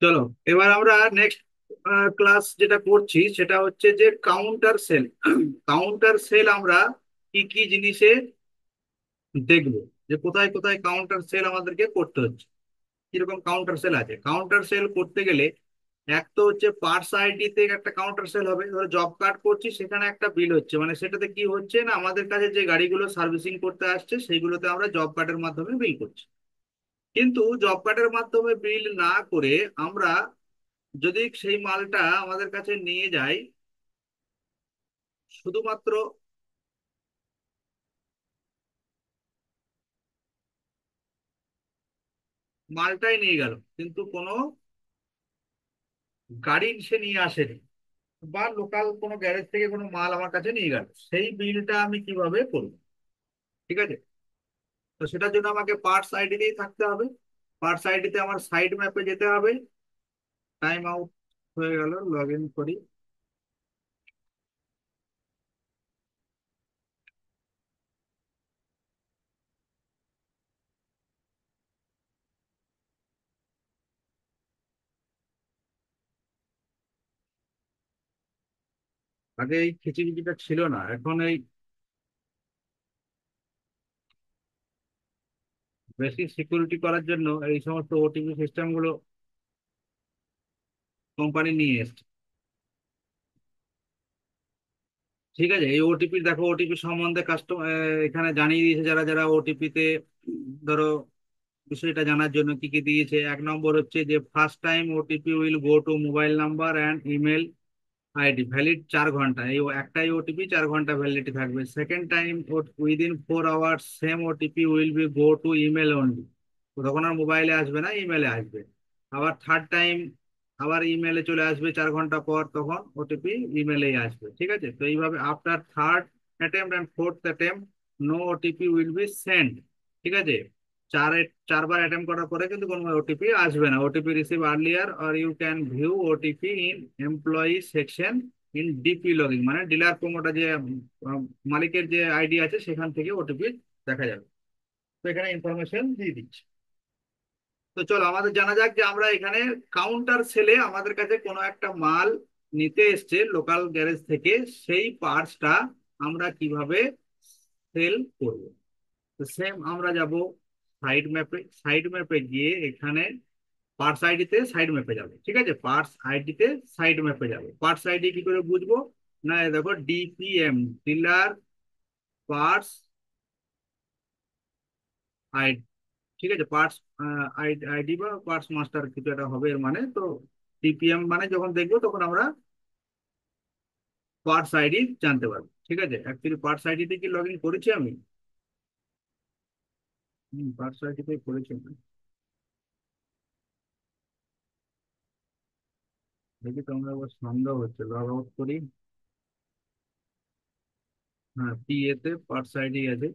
চলো, এবার আমরা নেক্সট ক্লাস যেটা করছি সেটা হচ্ছে যে কাউন্টার সেল। কাউন্টার সেল আমরা কি কি জিনিসে দেখবো, যে কোথায় কোথায় কাউন্টার সেল আমাদেরকে করতে হচ্ছে, কিরকম কাউন্টার সেল আছে। কাউন্টার সেল করতে গেলে এক তো হচ্ছে পার্টস আইডি তে একটা কাউন্টার সেল হবে। ধরো জব কার্ড করছি, সেখানে একটা বিল হচ্ছে, মানে সেটাতে কি হচ্ছে না, আমাদের কাছে যে গাড়িগুলো সার্ভিসিং করতে আসছে সেইগুলোতে আমরা জব কার্ডের মাধ্যমে বিল করছি। কিন্তু জব কার্ডের মাধ্যমে বিল না করে আমরা যদি সেই মালটা আমাদের কাছে নিয়ে যাই, শুধুমাত্র মালটাই নিয়ে গেল কিন্তু কোনো গাড়ি সে নিয়ে আসেনি, বা লোকাল কোনো গ্যারেজ থেকে কোনো মাল আমার কাছে নিয়ে গেল, সেই বিলটা আমি কিভাবে করবো? ঠিক আছে, তো সেটার জন্য আমাকে পার্টস আইডিতেই থাকতে হবে। পার্টস আইডিতে আমার সাইড ম্যাপে যেতে হবে। টাইম আউট হয়ে গেল, লগ ইন করি। আগে এই খিচিবিচিটা ছিল না, এখন এই বেশি সিকিউরিটি করার জন্য এই সমস্ত ওটিপি সিস্টেম গুলো কোম্পানি নিয়ে এসছে। ঠিক আছে, এই ওটিপি দেখো, ওটিপি সম্বন্ধে কাস্টমার এখানে জানিয়ে দিয়েছে, যারা যারা ওটিপি তে ধরো বিষয়টা জানার জন্য কি কি দিয়েছে। এক নম্বর হচ্ছে যে first time OTP will go to mobile number and email ID valid 4 ঘন্টা। এই একটাই ওটিপি 4 ঘন্টা ভ্যালিডিটি থাকবে। Second time within 4 hours same OTP will B go to email only. তখন আর মোবাইলে আসবে না, ইমেলে আসবে। আবার থার্ড টাইম আবার ইমেলে চলে আসবে 4 ঘন্টা পর, তখন ওটিপি ইমেলেই আসবে। ঠিক আছে, তো এইভাবে after third attempt and fourth attempt no OTP will be send. ঠিক আছে, চার চারবার অ্যাটেম্প করার পরে কিন্তু কোনো ওটিপি আসবে না। OTP receive earlier or you can view OTP in employee section in DP logging, মানে ডিলার প্রমোটার যে মালিকের যে আইডি আছে সেখান থেকে ওটিপি দেখা যাবে। তো এখানে ইনফরমেশন দিয়ে দিচ্ছি। তো চলো আমাদের জানা যাক যে আমরা এখানে কাউন্টার সেলে আমাদের কাছে কোনো একটা মাল নিতে এসছে লোকাল গ্যারেজ থেকে, সেই পার্টসটা আমরা কিভাবে সেল করব। তো সেম আমরা যাব সাইড ম্যাপে। সাইড ম্যাপে গিয়ে এখানে পার্টস আইডিতে সাইড ম্যাপে যাবে। ঠিক আছে, পার্টস আইডিতে সাইড ম্যাপে যাবে। পার্টস আইডি কি করে বুঝবো? না, এই দেখো ডিপিএম, ডিলার পার্টস আইডি। ঠিক আছে, পার্টস আইডি বা পার্টস মাস্টার কিছু একটা হবে এর মানে। তো ডিপিএম মানে যখন দেখবো তখন আমরা পার্টস আইডি জানতে পারবো। ঠিক আছে, অ্যাকচুয়ালি পার্টস আইডিতে কি লগ ইন করেছি আমি? পার্টস আইডিতে করেছি আমি। দেখি তো, আমরা আবার সন্দেহ হচ্ছে, লগ আউট করি। হ্যাঁ, পি এতে পার্টস আইডি আছে।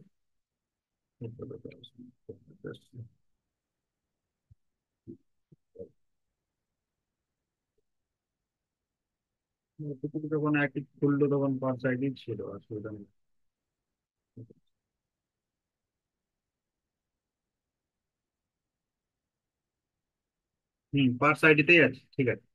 যখন একই খুললো তখন পার্টস আইডি ছিল, অসুবিধা নেই। পার্টস আইডিতেই আছে। ঠিক আছে,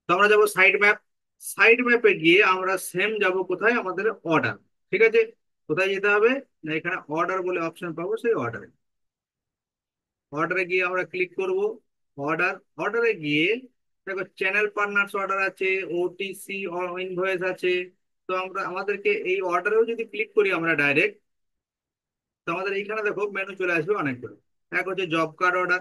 তো আমরা যাবো সাইড ম্যাপ। সাইড ম্যাপে গিয়ে আমরা সেম যাব কোথায়, আমাদের অর্ডার। ঠিক আছে, কোথায় যেতে হবে? না, এখানে অর্ডার বলে অপশন পাবো, সেই অর্ডারে। অর্ডারে গিয়ে আমরা ক্লিক করব। অর্ডার, অর্ডারে গিয়ে দেখো চ্যানেল পার্টনার্স অর্ডার আছে, ওটিসি ইনভয়েস আছে। তো আমরা আমাদেরকে এই অর্ডারেও যদি ক্লিক করি আমরা ডাইরেক্ট, তো আমাদের এইখানে দেখো মেনু চলে আসবে অনেকগুলো। এক হচ্ছে জব কার্ড অর্ডার।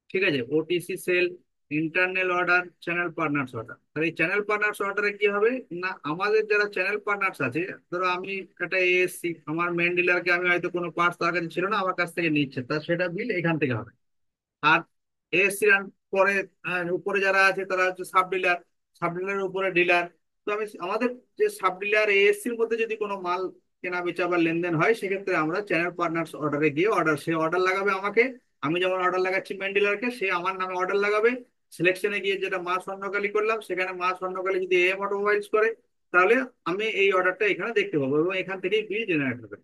ঠিক আছে, OTC sale, internal order, channel partners order. আর এই চ্যানেল পার্টনার্স অর্ডারে কি হবে না, আমাদের যারা চ্যানেল পার্টনার্স আছে, ধরো আমি একটা এএসসি, আমার মেন ডিলারকে আমি হয়তো কোনো পার্টস তার কাছে ছিল না, আমার কাছ থেকে নিচ্ছে, তা সেটা বিল এখান থেকে হবে। আর এএসসি পরে উপরে যারা আছে তারা হচ্ছে সাব ডিলার, সাব ডিলারের উপরে ডিলার। তো আমি আমাদের যে সাব ডিলার এএসসির মধ্যে যদি কোনো মাল কেনা বেচা বা লেনদেন হয়, সেক্ষেত্রে আমরা চ্যানেল পার্টনার্স অর্ডারে গিয়ে অর্ডার, সে অর্ডার লাগাবে আমাকে। আমি যেমন অর্ডার লাগাচ্ছি মেন ডিলারকে, সে আমার নামে অর্ডার লাগাবে। সিলেকশনে গিয়ে যেটা মা স্বর্ণকালী করলাম, সেখানে মা স্বর্ণকালী যদি এম অটোমোবাইলস করে, তাহলে আমি এই অর্ডারটা এখানে দেখতে পাবো এবং এখান থেকেই বিল জেনারেট হবে।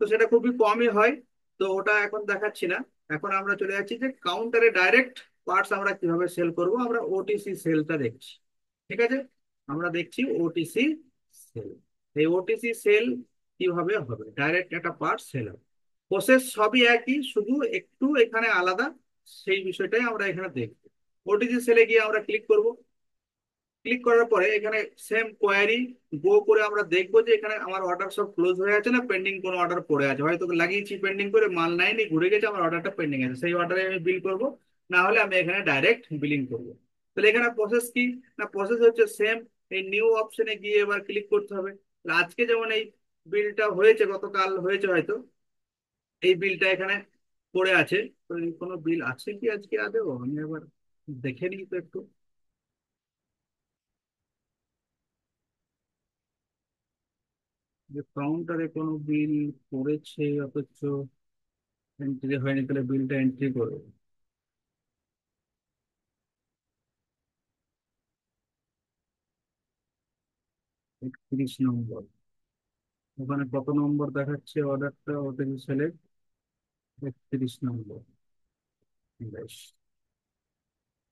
তো সেটা খুবই কমই হয়, তো ওটা এখন দেখাচ্ছি না। এখন আমরা চলে যাচ্ছি যে কাউন্টারে ডাইরেক্ট পার্টস আমরা কিভাবে সেল করব, আমরা ওটিসি সেলটা দেখছি। ঠিক আছে, আমরা দেখছি ওটিসি সেল। এই ওটিসি সেল কিভাবে হবে, ডাইরেক্ট একটা পার্ট সেল হবে। প্রসেস সবই একই, শুধু একটু এখানে আলাদা, সেই বিষয়টাই আমরা এখানে দেখব। ওটিসি সেলে গিয়ে আমরা ক্লিক করব। ক্লিক করার পরে এখানে সেম কোয়ারি গো করে আমরা দেখবো যে এখানে আমার অর্ডার সব ক্লোজ হয়ে আছে না পেন্ডিং কোনো অর্ডার পড়ে আছে, হয়তো লাগিয়েছি পেন্ডিং করে মাল নাইনি ঘুরে গেছে, আমার অর্ডারটা পেন্ডিং আছে, সেই অর্ডারে আমি বিল করব। না হলে আমি এখানে ডাইরেক্ট বিলিং করব। তাহলে এখানে প্রসেস কি, না প্রসেস হচ্ছে সেম। এই নিউ অপশনে গিয়ে এবার ক্লিক করতে হবে। তাহলে আজকে যেমন এই বিলটা হয়েছে, গতকাল হয়েছে হয়তো, এই বিলটা এখানে পড়ে আছে। তো এই কোনো বিল আছে কি আজকে আদেও, আমি এবার দেখে নিই তো একটু। যে কাউন্টারে কোনো বিল পড়েছে অথচ এন্ট্রি হয়নি, তাহলে বিলটা এন্ট্রি করবে। 31 নম্বর, ওখানে কত নম্বর দেখাচ্ছে অর্ডারটা, ওটা সিলেক্ট 31 নম্বর। বেশ,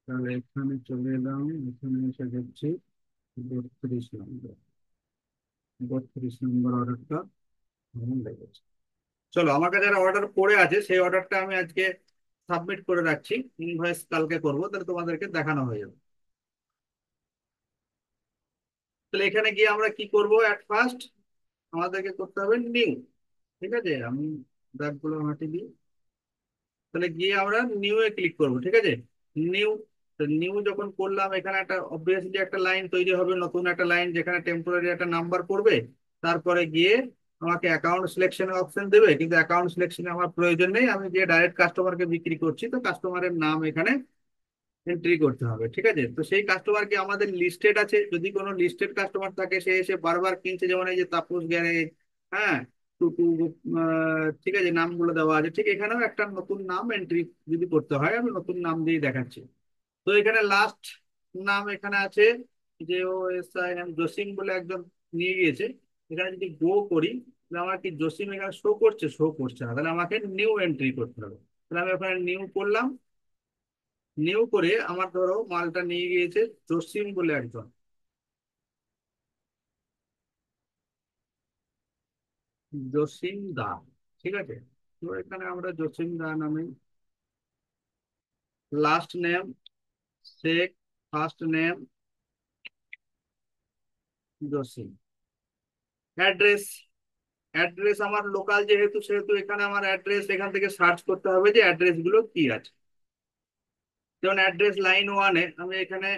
তাহলে এখানে চলে এলাম, এখানে এসে দেখছি 32 নম্বর। 32 নম্বর অর্ডারটা আমার লেগেছে। চলো, আমার কাছে একটা অর্ডার পড়ে আছে, সেই অর্ডারটা আমি আজকে সাবমিট করে রাখছি, ইনভয়েস কালকে করবো, তাহলে তোমাদেরকে দেখানো হয়ে যাবে। তাহলে এখানে গিয়ে আমরা কি করব, অ্যাট ফার্স্ট আমাদেরকে করতে হবে নিউ। ঠিক আছে, আমি দাগগুলো হাঁটি দিই। তাহলে গিয়ে আমরা নিউ এ ক্লিক করব। ঠিক আছে, নিউ। নিউ যখন করলাম, এখানে একটা অবভিয়াসলি একটা লাইন তৈরি হবে, নতুন একটা লাইন যেখানে টেম্পোরারি একটা নাম্বার পড়বে। তারপরে গিয়ে আমাকে অ্যাকাউন্ট সিলেকশনের অপশন দেবে, কিন্তু অ্যাকাউন্ট সিলেকশনে আমার প্রয়োজন নেই, আমি যে ডাইরেক্ট কাস্টমারকে বিক্রি করছি, তো কাস্টমারের নাম এখানে এন্ট্রি করতে হবে। ঠিক আছে, তো সেই কাস্টমার কি আমাদের লিস্টেড আছে, যদি কোনো লিস্টেড কাস্টমার থাকে, সে এসে বারবার কিনছে, যেমন এই যে তাপস গ্যারেজ, হ্যাঁ, টুটু, ঠিক আছে, নামগুলো দেওয়া আছে, ঠিক এখানেও একটা নতুন নাম এন্ট্রি যদি করতে হয়, আমি নতুন নাম দিয়ে দেখাচ্ছি। তো এখানে লাস্ট নাম এখানে আছে, যে ও এস আই এম জসিম বলে একজন নিয়ে গিয়েছে। এখানে যদি গো করি, তাহলে আমার কি জসিম এখানে শো করছে, শো করছে না, তাহলে আমাকে নিউ এন্ট্রি করতে হবে। তাহলে আমি ওখানে নিউ করলাম। নিউ করে আমার ধরো মালটা নিয়ে গিয়েছে জসিম বলে একজন, জসিম দা। ঠিক আছে, তো এখানে আমরা জসিম দা নামে, last name Sheikh, first name Jasim. Address, address আমার লোকাল যেহেতু, সেহেতু এখানে আমার অ্যাড্রেস এখান থেকে সার্চ করতে হবে যে অ্যাড্রেস গুলো কি আছে। যেমন অ্যাড্রেস লাইন 1-এ আমি এখানে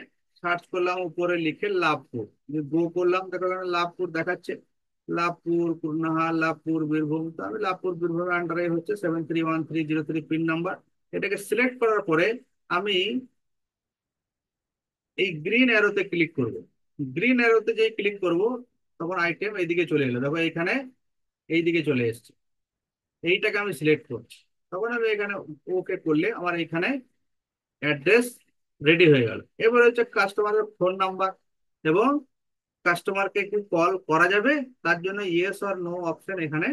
সার্চ করলাম, উপরে লিখে লাভপুর, যে গো করলাম, দেখো এখানে লাভপুর দেখাচ্ছে। লাভপুর, কুরনাহা, লাভপুর, বীরভূম, তো আমি লাভপুর বীরভূমের আন্ডারে হচ্ছে 731303 পিন নাম্বার। এটাকে সিলেক্ট করার পরে আমি এই গ্রিন অ্যারোতে ক্লিক করব। গ্রিন অ্যারোতে যে ক্লিক করব, তখন আইটেম এইদিকে চলে এলো, দেখো এখানে এইদিকে চলে এসছে। এইটাকে আমি সিলেক্ট করছি, তখন আমি এখানে ওকে করলে আমার এখানে অ্যাড্রেস রেডি হয়ে গেল। এবার হচ্ছে কাস্টমারের ফোন নাম্বার, এবং কাস্টমারকে কি কল করা যাবে, তার জন্য ইয়েস অর নো অপশন এখানে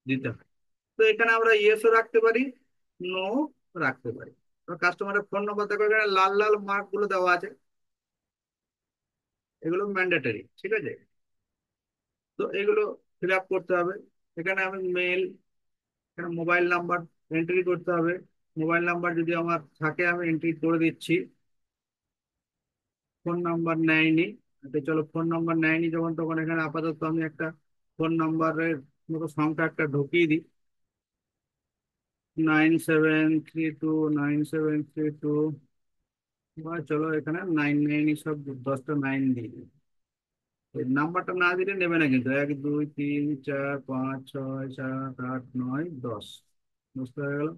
দিতে হয়। তো এখানে আমরা ইয়েসও রাখতে পারি, নো রাখতে পারি। তো কাস্টমারের ফোন নাম্বার দেখো এখানে লাল লাল মার্ক গুলো দেওয়া আছে, এগুলো ম্যান্ডেটরি। ঠিক আছে, তো এগুলো ফিল আপ করতে হবে। এখানে আমি মেল, এখানে মোবাইল নাম্বার এন্ট্রি করতে হবে। মোবাইল নাম্বার যদি আমার থাকে আমি এন্ট্রি করে দিচ্ছি। ফোন নাম্বার নেয়নি, তো চলো ফোন নাম্বার নেয়নি যখন, তখন এখানে আপাতত আমি একটা ফোন নাম্বারের মতো সংখ্যা একটা ঢুকিয়ে দিই, 97329732। বা চলো এখানে 99 সব 10টা 9 দিই। এই নাম্বারটা না দিলে নেবে না কিন্তু, 1 2 3 4 5 6 7 8 9 10। বুঝতে হয়ে গেল।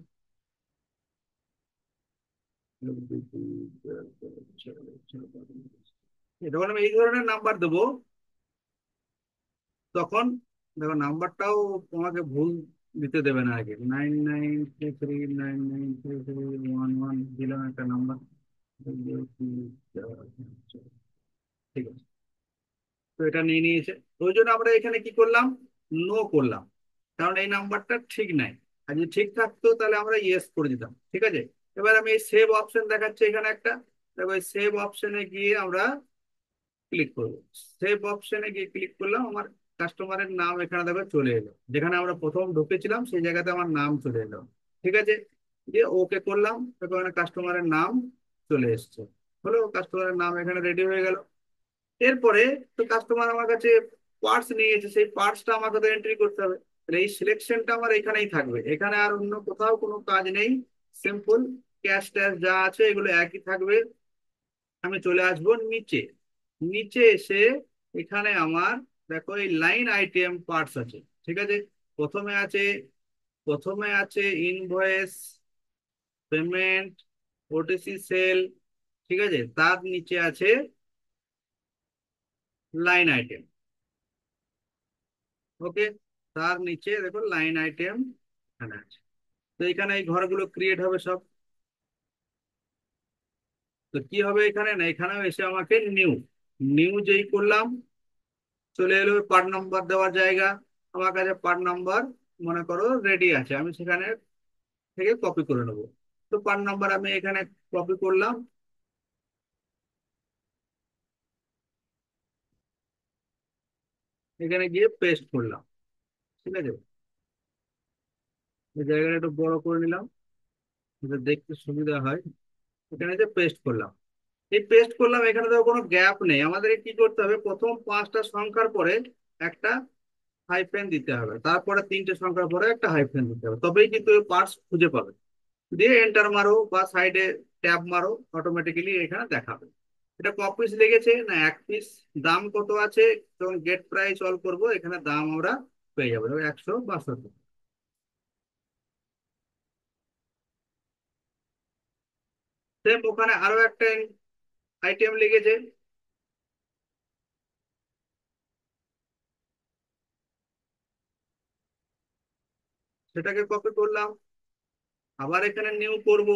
যখন আমি এই ধরনের নাম্বার দেবো, তখন দেখো নাম্বারটাও তোমাকে ভুল দিতে দেবে না। আগে 9933993311 দিলাম একটা নাম্বার। ঠিক আছে, তো এটা নিয়ে নিয়েছে। তো ওই জন্য আমরা এখানে কি করলাম, নো করলাম, কারণ এই নাম্বারটা ঠিক নাই। আর যদি ঠিক থাকতো তাহলে আমরা ইয়েস করে দিতাম, ঠিক আছে। এবার আমি এই সেভ অপশন দেখাচ্ছে এখানে একটা, দেখো এই সেভ অপশনে গিয়ে আমরা ক্লিক করবো। সেভ অপশনে গিয়ে ক্লিক করলাম, আমার কাস্টমারের নাম এখানে দেখো চলে এলো, যেখানে আমরা প্রথম ঢুকেছিলাম সেই জায়গাতে আমার নাম চলে এলো, ঠিক আছে। দিয়ে ওকে করলাম, এখানে কাস্টমারের নাম চলে এসছে, হলো কাস্টমারের নাম এখানে রেডি হয়ে গেল। এরপরে তো কাস্টমার আমার কাছে পার্টস নিয়ে গেছে, সেই পার্টসটা আমাকে তো এন্ট্রি করতে হবে। তাহলে এই সিলেকশনটা আমার এখানেই থাকবে, এখানে আর অন্য কোথাও কোনো কাজ নেই। সিম্পল ক্যাশ ট্যাশ যা আছে এগুলো একই থাকবে। আমি চলে আসবো নিচে, নিচে এসে এখানে আমার দেখো এই লাইন আইটেম পার্টস আছে, ঠিক আছে। প্রথমে আছে, প্রথমে আছে ইনভয়েস, পেমেন্ট, ওটিসি সেল, ঠিক আছে। তার নিচে আছে লাইন আইটেম, ওকে। তার নিচে দেখো লাইন আইটেম এখানে আছে। তো এখানে এই ঘরগুলো ক্রিয়েট হবে সব। তো কি হবে এখানে, না এখানেও এসে আমাকে নিউ, নিউ যেই করলাম চলে এলো পার্ট নাম্বার দেওয়ার জায়গা। আমার কাছে পার্ট নাম্বার মনে করো রেডি আছে, আমি সেখানে থেকে কপি করে নেবো। তো পার্ট নাম্বার আমি এখানে কপি করলাম, এখানে গিয়ে পেস্ট করলাম, ঠিক আছে। এই জায়গাটা একটু বড় করে নিলাম যাতে দেখতে সুবিধা হয়। এখানে যে পেস্ট করলাম, এই পেস্ট করলাম, এখানে তো কোনো গ্যাপ নেই। আমাদের কি করতে হবে, প্রথম পাঁচটা সংখ্যার পরে একটা হাইফেন দিতে হবে, তারপরে তিনটে সংখ্যার পরে একটা হাইফেন দিতে হবে, তবেই কিন্তু পার্টস খুঁজে পাবে। দিয়ে এন্টার মারো বা সাইডে ট্যাব মারো, অটোমেটিক্যালি এখানে দেখাবে। এটা ক পিস লেগেছে, না এক পিস। দাম কত আছে, যখন গেট প্রাইস অল করব এখানে দাম আমরা পেয়ে যাবো, 162। সেম ওখানে আরো একটা আইটেম লেগেছে, সেটাকে কপি করলাম, আবার এখানে নিউ করব,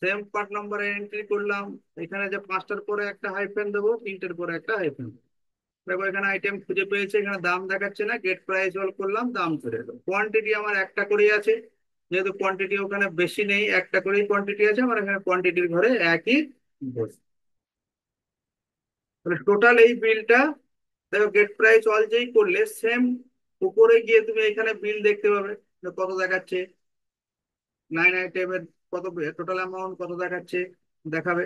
সেম পার্ট নাম্বারে এন্ট্রি করলাম। এখানে যে পাঁচটার পরে একটা হাইফেন দেবো, তিনটের পরে একটা হাইফেন। দেখো এখানে আইটেম খুঁজে পেয়েছে, এখানে দাম দেখাচ্ছে না, গেট প্রাইস অল করলাম, দাম চলে এলো। কোয়ান্টিটি আমার একটা করেই আছে, যেহেতু কোয়ান্টিটি ওখানে বেশি নেই, একটা করেই কোয়ান্টিটি আছে, আমার এখানে কোয়ান্টিটির ঘরে একই বসে। তাহলে টোটাল এই বিলটা, দেখো গেট প্রাইস অল যেই করলে সেম উপরে গিয়ে তুমি এখানে বিল দেখতে পাবে যে কত দেখাচ্ছে, লাইন আইটেমের কত, টোটাল অ্যামাউন্ট কত দেখাচ্ছে, দেখাবে।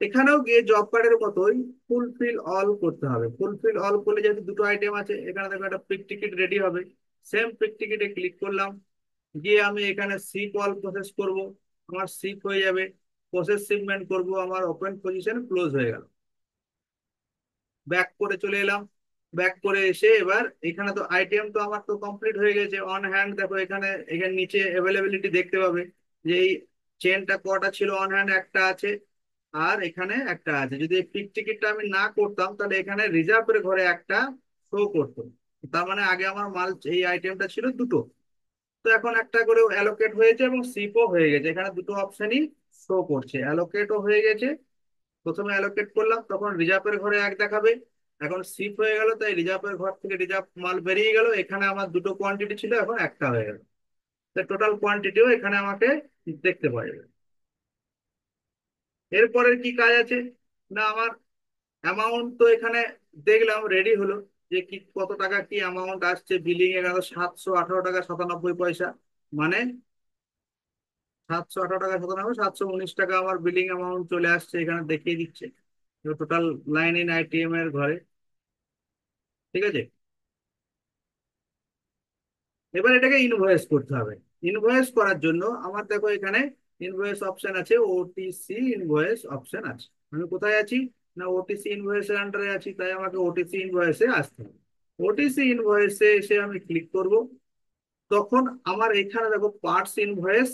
এখানেও গিয়ে জব কার্ডের মতোই ফুলফিল অল করতে হবে। ফুলফিল অল করলে যেহেতু দুটো আইটেম আছে, এখানে দেখো একটা পিক টিকিট রেডি হবে। সেম পিক টিকিটে ক্লিক করলাম, গিয়ে আমি এখানে শিপ অল প্রসেস করব, আমার শিপ হয়ে যাবে। প্রসেস শিপমেন্ট করব, আমার ওপেন পজিশন ক্লোজ হয়ে গেল। ব্যাক করে চলে এলাম, ব্যাক করে এসে এবার এখানে তো আইটেম তো আমার তো কমপ্লিট হয়ে গেছে। অন হ্যান্ড দেখো এখানে, এখানে নিচে অ্যাভেলেবিলিটি দেখতে পাবে যে এই চেনটা কটা ছিল, অন হ্যান্ড একটা আছে, আর এখানে একটা আছে। যদি এই পিক টিকিটটা আমি না করতাম তাহলে এখানে রিজার্ভের ঘরে একটা শো করতো। তার মানে আগে আমার মাল এই আইটেমটা ছিল দুটো, তো এখন একটা করে অ্যালোকেট হয়েছে এবং সিপও হয়ে গেছে, এখানে দুটো অপশনই শো করছে, অ্যালোকেটও হয়ে গেছে। প্রথমে অ্যালোকেট করলাম তখন রিজার্ভের ঘরে এক দেখাবে, এখন শিপ হয়ে গেল তাই রিজার্ভের ঘর থেকে রিজার্ভ মাল বেরিয়ে গেল, এখানে আমার দুটো কোয়ান্টিটি ছিল এখন একটা হয়ে গেল। টোটাল কোয়ান্টিটিও এখানে আমাকে দেখতে পাওয়া যাবে। এরপরের কি কাজ আছে, না আমার অ্যামাউন্ট তো এখানে দেখলাম রেডি হলো, যে কি কত টাকা কি অ্যামাউন্ট আসছে। বিলিং এ গেল 718 টাকা 97 পয়সা, মানে 718 টাকা 97, 719 টাকা আমার বিলিং অ্যামাউন্ট চলে আসছে, এখানে দেখিয়ে দিচ্ছে টোটাল লাইন ইন আইটিএম এর ঘরে, ঠিক আছে। এবার এটাকে ইনভয়েস করতে হবে। ইনভয়েস করার জন্য আমার দেখো এখানে ইনভয়েস অপশন আছে, ওটিসি ইনভয়েস অপশন আছে। আমি কোথায় আছি, না ওটিসি ইনভয়েস এর আন্ডারে আছি, তাই আমাকে ওটিসি ইনভয়েসে আসতে হবে। ওটিসি ইনভয়েসে এসে আমি ক্লিক করব, তখন আমার এখানে দেখো পার্টস ইনভয়েস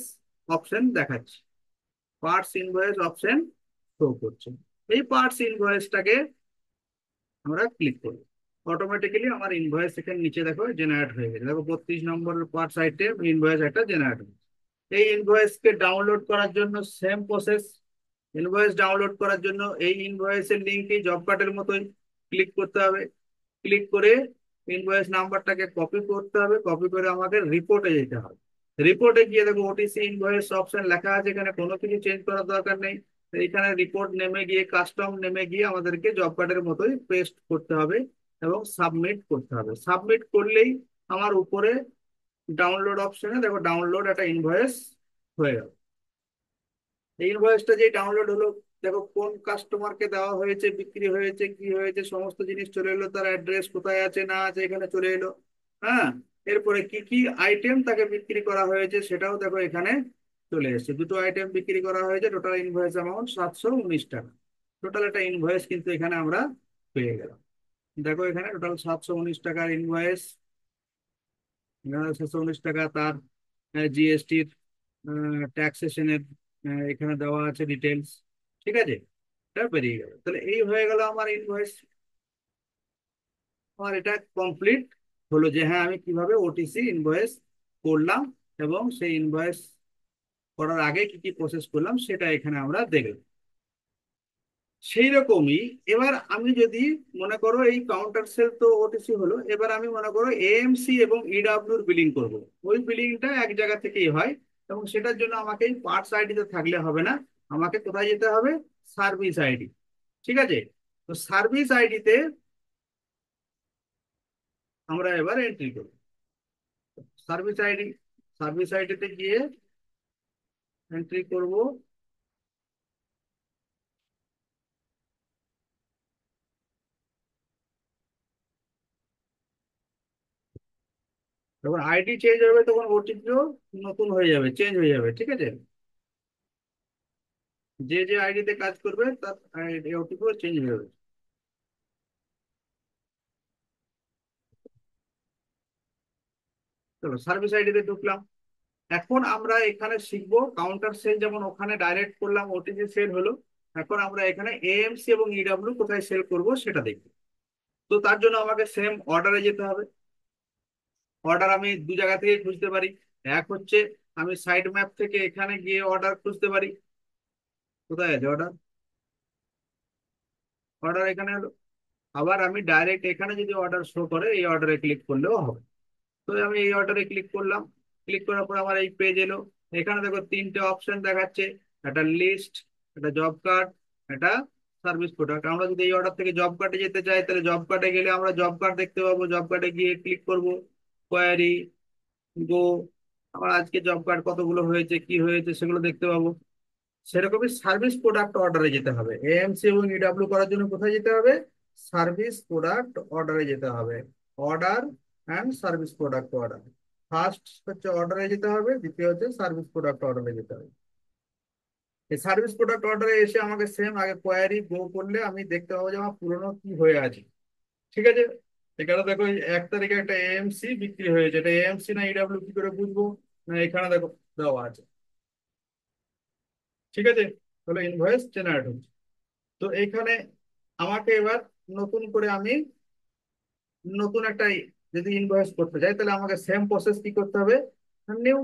অপশন দেখাচ্ছে, পার্টস ইনভয়েস অপশন শো করছে। এই পার্টস ইনভয়েসটাকে আমরা ক্লিক করব, অটোমেটিক্যালি আমার ইনভয়েস এখানে নিচে দেখো জেনারেট হয়ে গেছে। দেখো 32 নম্বরের পার্ট সাইটে ইনভয়েস একটা জেনারেট হয়েছে। এই ইনভয়েসকে ডাউনলোড করার জন্য সেম প্রসেস। ইনভয়েস ডাউনলোড করার জন্য এই ইনভয়েসের লিঙ্কে জব কার্ডের মতোই ক্লিক করতে হবে। ক্লিক করে ইনভয়েস নাম্বারটাকে কপি করতে হবে, কপি করে আমাকে রিপোর্টে যেতে হবে। রিপোর্টে গিয়ে দেখো ওটিসি ইনভয়েস অপশন লেখা আছে, এখানে কোনো কিছু চেঞ্জ করার দরকার নেই। তো এখানে রিপোর্ট নেমে গিয়ে কাস্টম নেমে গিয়ে আমাদেরকে জব কার্ডের মতোই পেস্ট করতে হবে এবং সাবমিট করতে হবে। সাবমিট করলেই আমার উপরে ডাউনলোড অপশনে দেখো ডাউনলোড একটা ইনভয়েস হয়ে গেল। এই ইনভয়েসটা যে ডাউনলোড হলো, দেখো কোন কাস্টমারকে দেওয়া হয়েছে, বিক্রি হয়েছে, কি হয়েছে, সমস্ত জিনিস চলে এলো, তার অ্যাড্রেস কোথায় আছে না আছে এখানে চলে এলো। হ্যাঁ, এরপরে কি কি আইটেম তাকে বিক্রি করা হয়েছে সেটাও দেখো এখানে চলে এসেছে। দুটো আইটেম বিক্রি করা হয়েছে, টোটাল ইনভয়েস অ্যামাউন্ট 719 টাকা। টোটাল একটা ইনভয়েস কিন্তু এখানে আমরা পেয়ে গেলাম। দেখো এখানে টোটাল 719 টাকার ইনভয়েস, 719 টাকা। তার জিএসটির ট্যাক্সেশনের এখানে দেওয়া আছে ডিটেলস। ঠিক আছে, এটা বেরিয়ে গেল। তাহলে এই হয়ে গেল আমার ইনভয়েস। আমার এটা কমপ্লিট হলো যে হ্যাঁ আমি কিভাবে ওটিসি ইনভয়েস করলাম এবং সেই ইনভয়েস করার আগে কি কি প্রসেস করলাম সেটা এখানে আমরা দেখলাম। সেই রকমই এবার আমি যদি মনে করো এই কাউন্টার সেল তো ওটিসি হলো, এবার আমি মনে করো এএমসি এবং ইডাব্লিউর বিলিং করব। ওই বিলিংটা এক জায়গা থেকেই হয় এবং সেটার জন্য আমাকে এই পার্টস আইডিতে থাকলে হবে না, আমাকে কোথায় যেতে হবে? Service ID. ঠিক আছে, তো সার্ভিস আইডিতে আমরা এবার এন্ট্রি করব। সার্ভিস আইডি, সার্ভিস আইডিতে গিয়ে এন্ট্রি করব। যখন আইডি চেঞ্জ হবে তখন ওটিপিও নতুন হয়ে যাবে, চেঞ্জ হয়ে যাবে। ঠিক আছে, যে যে আইডিতে কাজ করবে তার ওটিপিও চেঞ্জ হয়ে যাবে। চলো সার্ভিস আইডিতে ঢুকলাম। এখন আমরা এখানে শিখবো কাউন্টার সেল, যেমন ওখানে ডাইরেক্ট করলাম ওটিপি সেল হলো। এখন আমরা এখানে এএমসি এবং ইডাব্লিউ কোথায় সেল করব সেটা দেখবো। তো তার জন্য আমাকে সেম অর্ডারে যেতে হবে। অর্ডার আমি দু জায়গা থেকে খুঁজতে পারি। এক হচ্ছে আমি সাইড ম্যাপ থেকে এখানে গিয়ে অর্ডার খুঁজতে পারি। কোথায় আছে অর্ডার? অর্ডার এখানে হলো। আবার আমি ডাইরেক্ট এখানে যদি অর্ডার শো করে এই অর্ডারে ক্লিক করলেও হবে। তো আমি এই অর্ডারে ক্লিক করলাম। ক্লিক করার পর আমার এই পেজ এলো। এখানে দেখো তিনটে অপশন দেখাচ্ছে, একটা লিস্ট, একটা জব কার্ড, একটা সার্ভিস প্রোডাক্ট। আমরা যদি এই অর্ডার থেকে জব কার্ডে যেতে চাই তাহলে জব কার্ডে গেলে আমরা জব কার্ড দেখতে পাবো। জব কার্ডে গিয়ে ক্লিক করব, কোয়ারি, গো, আমার আজকে জব কার্ড কতগুলো হয়েছে কি হয়েছে সেগুলো দেখতে পাবো। সেরকমই সার্ভিস প্রোডাক্ট অর্ডারে যেতে হবে। এএমসি এবং ইডাব্লিউ করার জন্য কোথায় যেতে হবে? সার্ভিস প্রোডাক্ট অর্ডারে যেতে হবে। Order and service product order. First হচ্ছে অর্ডারে যেতে হবে, দ্বিতীয় হচ্ছে সার্ভিস প্রোডাক্ট অর্ডারে যেতে হবে। এই সার্ভিস প্রোডাক্ট অর্ডারে এসে আমাকে সেম আগে কোয়ারি গো করলে আমি দেখতে পাবো যে আমার পুরনো কি হয়ে আছে। ঠিক আছে, এখানে দেখো এই 1 তারিখে একটা এএমসি বিক্রি হয়েছে, এটা এএমসি না ইডাব্লিউ কি করে বুঝবো? না এখানে দেখো দেওয়া আছে। ঠিক আছে, তাহলে ইনভয়েস জেনারেট হচ্ছে। তো এইখানে আমাকে এবার নতুন করে আমি নতুন একটা যদি ইনভয়েস করতে চাই তাহলে আমাকে সেম প্রসেস কি করতে হবে? নিউ।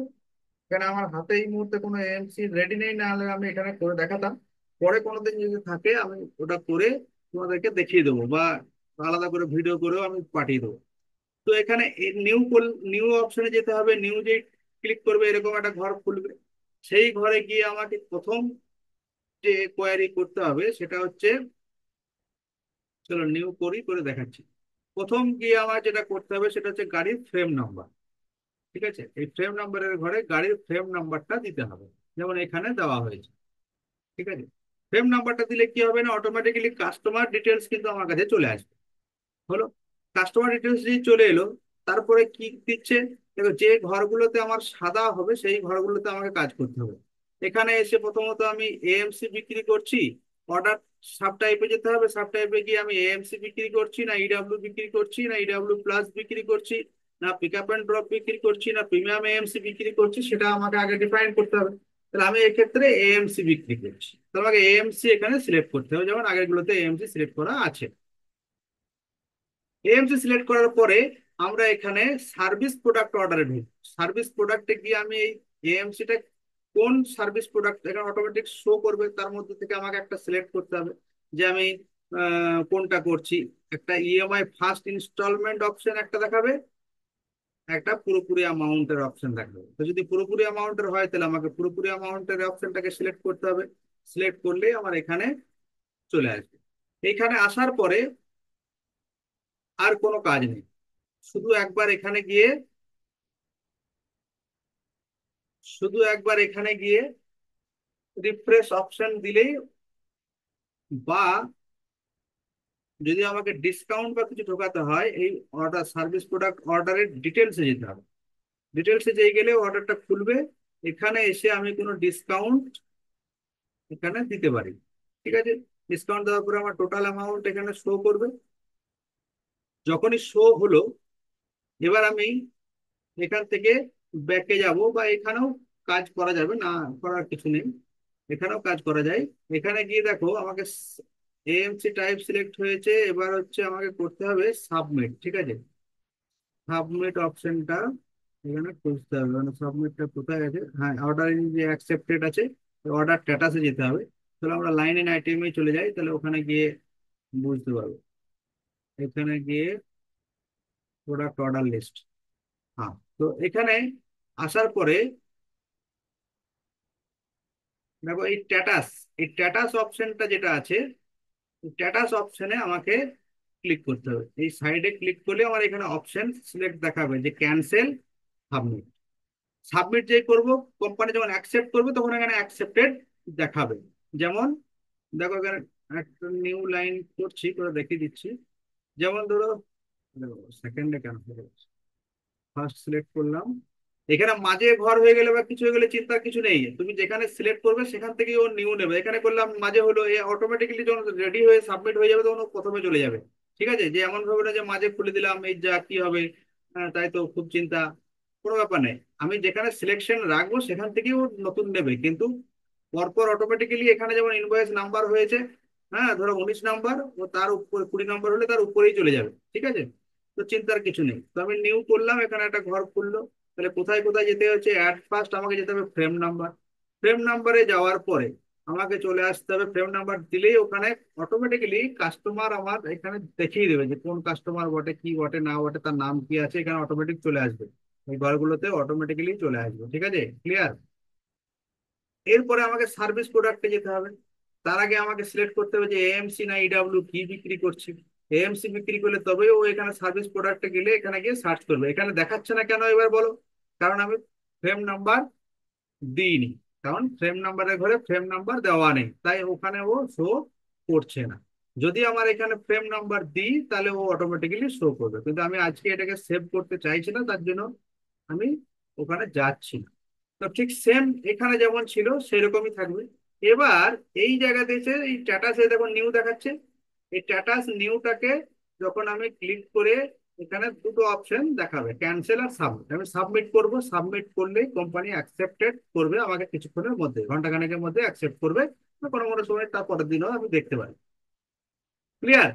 এখানে আমার হাতে এই মুহূর্তে কোনো এমসি রেডি নেই, না হলে আমি এখানে করে দেখাতাম। পরে কোনোদিন যদি থাকে আমি ওটা করে তোমাদেরকে দেখিয়ে দেবো, বা আলাদা করে ভিডিও করেও আমি পাঠিয়ে দেবো। তো এখানে নিউ, নিউ অপশনে যেতে হবে। নিউ যে ক্লিক করবে এরকম একটা ঘর খুলবে। সেই ঘরে গিয়ে আমাকে প্রথম যে কোয়ারি করতে হবে সেটা হচ্ছে, চলো নিউ করি, করে দেখাচ্ছি। প্রথম গিয়ে আমার যেটা করতে হবে সেটা হচ্ছে গাড়ির ফ্রেম নাম্বার। ঠিক আছে, এই ফ্রেম নাম্বারের ঘরে গাড়ির ফ্রেম নাম্বারটা দিতে হবে, যেমন এখানে দেওয়া হয়েছে। ঠিক আছে, ফ্রেম নাম্বারটা দিলে কি হবে না, অটোমেটিক্যালি কাস্টমার ডিটেলস কিন্তু আমার কাছে চলে আসবে। হলো, কাস্টমার ডিটেলস যদি চলে এলো, তারপরে কি দিচ্ছে? দেখো যে ঘরগুলোতে আমার সাদা হবে সেই ঘরগুলোতে আমাকে কাজ করতে হবে। এখানে এসে প্রথমত আমি এএমসি বিক্রি করছি, অর্ডার সাব টাইপে যেতে হবে। সাব টাইপে গিয়ে আমি এএমসি বিক্রি করছি না ইডাব্লিউ বিক্রি করছি না ইডাব্লিউ প্লাস বিক্রি করছি না পিক আপ অ্যান্ড ড্রপ বিক্রি করছি না প্রিমিয়াম এএমসি বিক্রি করছি, সেটা আমাকে আগে ডিফাইন করতে হবে। তাহলে আমি এক্ষেত্রে এএমসি বিক্রি করছি, তাহলে আমাকে এএমসি এখানে সিলেক্ট করতে হবে, যেমন আগেরগুলোতে এএমসি সিলেক্ট করা আছে। এএমসি সিলেক্ট করার পরে আমরা এখানে সার্ভিস প্রোডাক্ট অর্ডারে ঢুকবো। সার্ভিস প্রোডাক্টে গিয়ে আমি এই এএমসিটা কোন সার্ভিস প্রোডাক্ট এখানে অটোমেটিক শো করবে, তার মধ্যে থেকে আমাকে একটা সিলেক্ট করতে হবে যে আমি কোনটা করছি। একটা ইএমআই ফার্স্ট ইনস্টলমেন্ট অপশন একটা দেখাবে, একটা পুরোপুরি অ্যামাউন্টের অপশন থাকবে। তো যদি পুরোপুরি অ্যামাউন্টের হয় তাহলে আমাকে পুরোপুরি অ্যামাউন্টের অপশনটাকে সিলেক্ট করতে হবে। সিলেক্ট করলেই আমার এখানে চলে আসবে। এখানে আসার পরে আর কোনো কাজ নেই, শুধু একবার এখানে গিয়ে শুধু একবার এখানে গিয়ে রিফ্রেশ অপশন দিলেই, বা যদি আমাকে ডিসকাউন্ট বা কিছু ঢোকাতে হয়, এই অর্ডার সার্ভিস প্রোডাক্ট অর্ডারের ডিটেলসে যেতে হবে। ডিটেলসে যেয়ে গেলে অর্ডারটা খুলবে। এখানে এসে আমি কোনো ডিসকাউন্ট এখানে দিতে পারি। ঠিক আছে, ডিসকাউন্ট দেওয়ার পরে আমার টোটাল অ্যামাউন্ট এখানে শো করবে। যখনই শো হলো, এবার আমি এখান থেকে ব্যাকে যাব, বা এখানেও কাজ করা যাবে না, করার কিছু নেই, এখানেও কাজ করা যায়। এখানে গিয়ে দেখো আমাকে এএমসি টাইপ সিলেক্ট হয়েছে, এবার হচ্ছে আমাকে করতে হবে সাবমিট। ঠিক আছে, সাবমিট অপশনটা এখানে খুঁজতে হবে, মানে সাবমিটটা কোথায় আছে, হ্যাঁ অর্ডার ইন যে অ্যাকসেপ্টেড আছে, অর্ডার স্ট্যাটাসে যেতে হবে। তাহলে আমরা লাইন ইন আইটেমে চলে যাই, তাহলে ওখানে গিয়ে বুঝতে পারবো। এখানে গিয়ে প্রোডাক্ট অর্ডার লিস্ট, হ্যাঁ। তো এখানে আসার পরে দেখো এই স্ট্যাটাস, এই স্ট্যাটাস অপশনটা যেটা আছে, স্ট্যাটাস অপশনে আমাকে ক্লিক করতে হবে। এই সাইডে ক্লিক করলে আমার এখানে অপশন সিলেক্ট দেখাবে যে ক্যান্সেল, সাবমিট। সাবমিট যেই করব, কোম্পানি যখন অ্যাকসেপ্ট করবে তখন এখানে অ্যাকসেপ্টেড দেখাবে। যেমন দেখো এখানে একটা নিউ লাইন করছি, করে দেখিয়ে দিচ্ছি। যেমন ধরো সেকেন্ডে ক্যান্সেল, ফার্স্ট সিলেক্ট করলাম। এখানে মাঝে ঘর হয়ে গেলে বা কিছু হয়ে গেলে চিন্তার কিছু নেই, তুমি যেখানে সিলেক্ট করবে সেখান থেকে ও নিউ নেবে। এখানে করলাম মাঝে হলো, এ অটোমেটিক্যালি যখন রেডি হয়ে সাবমিট হয়ে যাবে তখন ও প্রথমে চলে যাবে। ঠিক আছে, যে এমন ভাবে না যে মাঝে খুলে দিলাম এই যা কি হবে, তাই তো খুব চিন্তা, কোনো ব্যাপার নেই। আমি যেখানে সিলেকশন রাখবো সেখান থেকেই ও নতুন নেবে, কিন্তু পরপর অটোমেটিক্যালি এখানে যেমন ইনভয়েস নাম্বার হয়েছে, হ্যাঁ ধরো 19 নাম্বার, ও তার উপর 20 নাম্বার হলে তার উপরেই চলে যাবে। ঠিক আছে, তো চিন্তার কিছু নেই। তো আমি নিউ করলাম, এখানে একটা ঘর খুললো। তাহলে কোথায় কোথায় যেতে হচ্ছে, অ্যাট ফার্স্ট আমাকে যেতে হবে ফ্রেম নাম্বার। ফ্রেম নাম্বারে যাওয়ার পরে আমাকে চলে আসতে হবে, ফ্রেম নাম্বার দিলেই ওখানে অটোমেটিক্যালি কাস্টমার আমার এখানে দেখিয়ে দেবে যে কোন কাস্টমার বটে, কি বটে না বটে, তার নাম কি আছে, এখানে অটোমেটিক চলে আসবে। এই ঘরগুলোতে অটোমেটিক্যালি চলে আসবে। ঠিক আছে, ক্লিয়ার। এরপরে আমাকে সার্ভিস প্রোডাক্টে যেতে হবে। তার আগে আমাকে সিলেক্ট করতে হবে যে এএমসি না ইডাব্লিউ কি বিক্রি করছি। এএমসি বিক্রি করলে তবেই ও এখানে সার্ভিস প্রোডাক্টে গেলে এখানে গিয়ে সার্চ করবে। এখানে দেখাচ্ছে না কেন এবার বলো? কারণ আমি ফ্রেম নাম্বার দিইনি, কারণ ফ্রেম নাম্বারের ঘরে ফ্রেম নাম্বার দেওয়া নেই, তাই ওখানে ও শো করছে না। যদি আমার এখানে ফ্রেম নাম্বার দিই তাহলে ও অটোমেটিক্যালি শো করবে, কিন্তু আমি আজকে এটাকে সেভ করতে চাইছি না, তার জন্য আমি ওখানে যাচ্ছি না। তো ঠিক সেম এখানে যেমন ছিল সেরকমই থাকবে। এবার এই জায়গাতে এসে এই স্ট্যাটাসে দেখো নিউ দেখাচ্ছে, এই স্ট্যাটাস নিউটাকে যখন আমি ক্লিক করে, এখানে দুটো অপশন দেখাবে, ক্যান্সেল আর সাবমিট। আমি সাবমিট করব, সাবমিট করলেই কোম্পানি অ্যাকসেপ্টেড করবে আমাকে, কিছুক্ষণের মধ্যে ঘন্টাখানেকের মধ্যে অ্যাকসেপ্ট করবে। বা কোনো কোনো সময় তার পরের দিনও আমি দেখতে পারি। ক্লিয়ার।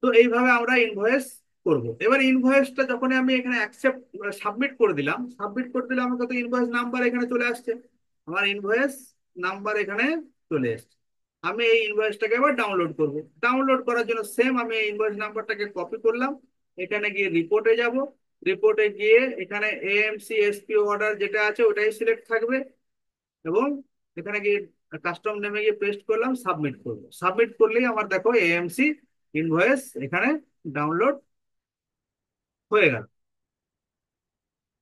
তো এইভাবে আমরা ইনভয়েস করব। এবার ইনভয়েসটা যখন আমি এখানে অ্যাকসেপ্ট সাবমিট করে দিলাম, সাবমিট করে দিলে আমাকে তো ইনভয়েস নাম্বার এখানে চলে আসছে, আমার ইনভয়েস নাম্বার এখানে চলে এসছে। আমি এই ইনভয়েসটাকে এবার ডাউনলোড করব। ডাউনলোড করার জন্য সেম আমি এই ইনভয়েস নাম্বারটাকে কপি করলাম, এখানে গিয়ে রিপোর্টে যাব। রিপোর্টে গিয়ে এখানে এএমসি এসপি অর্ডার যেটা আছে ওটাই সিলেক্ট থাকবে, এবং এখানে গিয়ে কাস্টম নেমে গিয়ে পেস্ট করলাম, সাবমিট করব। সাবমিট করলেই আমার দেখো এএমসি ইনভয়েস এখানে ডাউনলোড হয়ে গেল।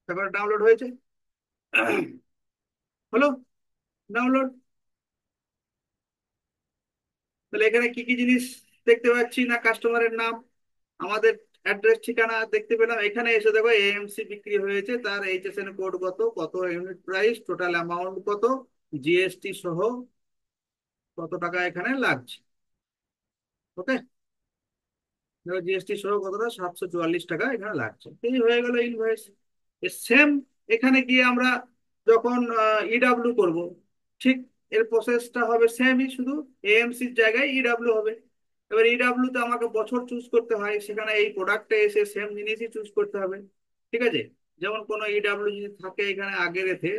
তারপরে ডাউনলোড হয়েছে, হলো ডাউনলোড। তাহলে এখানে কি কি জিনিস দেখতে পাচ্ছি না, কাস্টমারের নাম, আমাদের অ্যাড্রেস ঠিকানা দেখতে পেলাম। এখানে এসে দেখো এএমসি বিক্রি হয়েছে, তার এইচএসএন কোড কত, কত ইউনিট প্রাইস, টোটাল অ্যামাউন্ট কত, জিএসটি সহ কত টাকা এখানে লাগছে। ওকে, জিএসটি সহ কতটা, 744 টাকা এখানে লাগছে। এই হয়ে গেল ইনভয়েস। সেম এখানে গিয়ে আমরা যখন ইডাব্লিউ করব, ঠিক এর প্রসেসটা হবে সেমই, শুধু এএমসির জায়গায় ইডাব্লিউ হবে। এবার ইডাব্লিউ তে আমাকে বছর চুজ করতে হয়, সেখানে এই প্রোডাক্টে এসে সেম জিনিসই চুজ করতে হবে। ঠিক আছে, যেমন কোনো ইডাব্লিউ যদি থাকে এখানে আগের এতে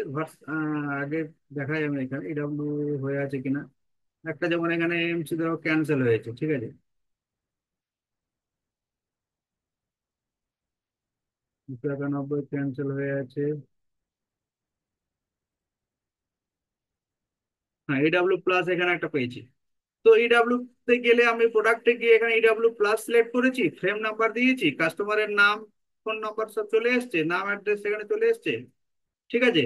আগে দেখাই আমি এখানে ইডাব্লিউ হয়ে আছে কিনা। একটা যেমন এখানে এএমসি ধরো ক্যান্সেল হয়েছে, ঠিক আছে। 291 ক্যান্সেল হয়ে আছে। হ্যাঁ, ইডাব্লিউ প্লাস এখানে একটা পেয়েছি। তো ইডাব্লিউ তে গেলে আমি প্রোডাক্টে গিয়ে এখানে ইডাব্লিউ প্লাস সিলেক্ট করেছি, ফ্রেম নাম্বার দিয়েছি, কাস্টমারের নাম, ফোন নাম্বার সব চলে এসছে, নাম অ্যাড্রেস এখানে চলে এসছে। ঠিক আছে।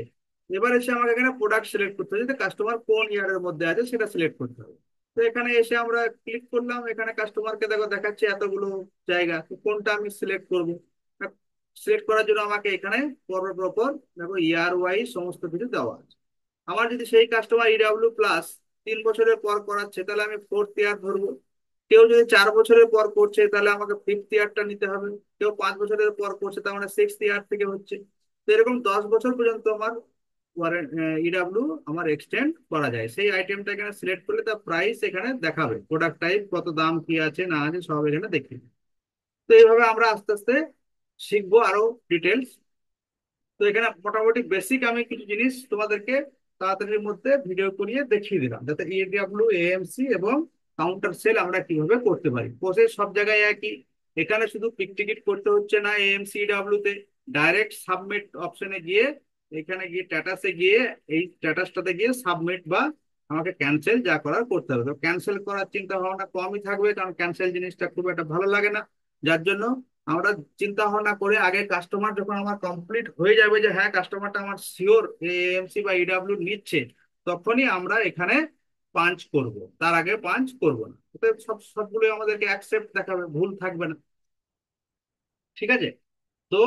এবার এসে আমাকে এখানে প্রোডাক্ট সিলেক্ট করতে হবে, যে কাস্টমার কোন ইয়ারের মধ্যে আছে সেটা সিলেক্ট করতে হবে। তো এখানে এসে আমরা ক্লিক করলাম, এখানে কাস্টমারকে দেখো দেখাচ্ছে এতগুলো জায়গা, তো কোনটা আমি সিলেক্ট করবো। সিলেক্ট করার জন্য আমাকে এখানে পরপর দেখো ইয়ার ওয়াইজ সমস্ত কিছু দেওয়া আছে। আমার যদি সেই কাস্টমার ইডাব্লিউ প্লাস 3 বছরের পর করাচ্ছে, তাহলে আমি ফোর্থ ইয়ার ধরবো। কেউ যদি 4 বছরের পর করছে, তাহলে আমাকে ফিফথ ইয়ারটা নিতে হবে। কেউ 5 বছরের পর করছে, তার মানে সিক্সথ ইয়ার থেকে হচ্ছে। তো এরকম 10 বছর পর্যন্ত আমার ইডাব্লিউ আমার এক্সটেন্ড করা যায়। সেই আইটেমটা এখানে সিলেক্ট করলে তার প্রাইস এখানে দেখাবে, প্রোডাক্ট টাইপ, কত দাম, কি আছে না আছে সব এখানে দেখি। তো এইভাবে আমরা আস্তে আস্তে শিখবো আরো ডিটেলস। তো এখানে মোটামুটি বেসিক আমি কিছু জিনিস তোমাদেরকে তাড়াতাড়ির মধ্যে ভিডিও করিয়ে দেখিয়ে দিলাম, যাতে ইডাব্লিউ, এএমসি এবং কাউন্টার সেল আমরা কিভাবে করতে পারি। প্রসেস সব জায়গায় একই। এখানে শুধু পিক টিকিট করতে হচ্ছে না এএমসি ইডাব্লিউ তে, ডাইরেক্ট সাবমিট অপশনে গিয়ে, এখানে গিয়ে স্ট্যাটাসে গিয়ে, এই স্ট্যাটাসটাতে গিয়ে সাবমিট বা আমাকে ক্যান্সেল যা করার করতে হবে। তো ক্যান্সেল করার চিন্তা ভাবনা কমই থাকবে, কারণ ক্যান্সেল জিনিসটা খুব একটা ভালো লাগে না। যার জন্য আমরা চিন্তা ভাবনা করে আগে, কাস্টমার যখন আমার কমপ্লিট হয়ে যাবে যে হ্যাঁ কাস্টমারটা আমার শিওর এএমসি বা ইডাব্লিউ নিচ্ছে, তখনই আমরা এখানে পাঞ্চ করব, তার আগে পাঞ্চ করব না। অতএব সবগুলো আমাদেরকে অ্যাকসেপ্ট দেখাবে, ভুল থাকবে না। ঠিক আছে। তো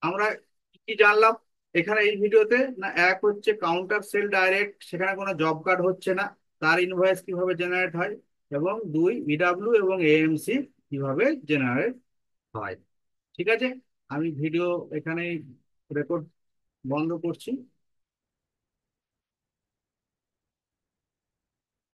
আমরা কি কি জানলাম এখানে এই ভিডিওতে, না এক হচ্ছে কাউন্টার সেল ডাইরেক্ট, সেখানে কোনো জব কার্ড হচ্ছে না, তার ইনভয়েস কিভাবে জেনারেট হয়, এবং দুই ইডাব্লিউ এবং এএমসি কিভাবে জেনারেট হয়। ঠিক আছে। আমি ভিডিও এখানেই রেকর্ড বন্ধ করছি।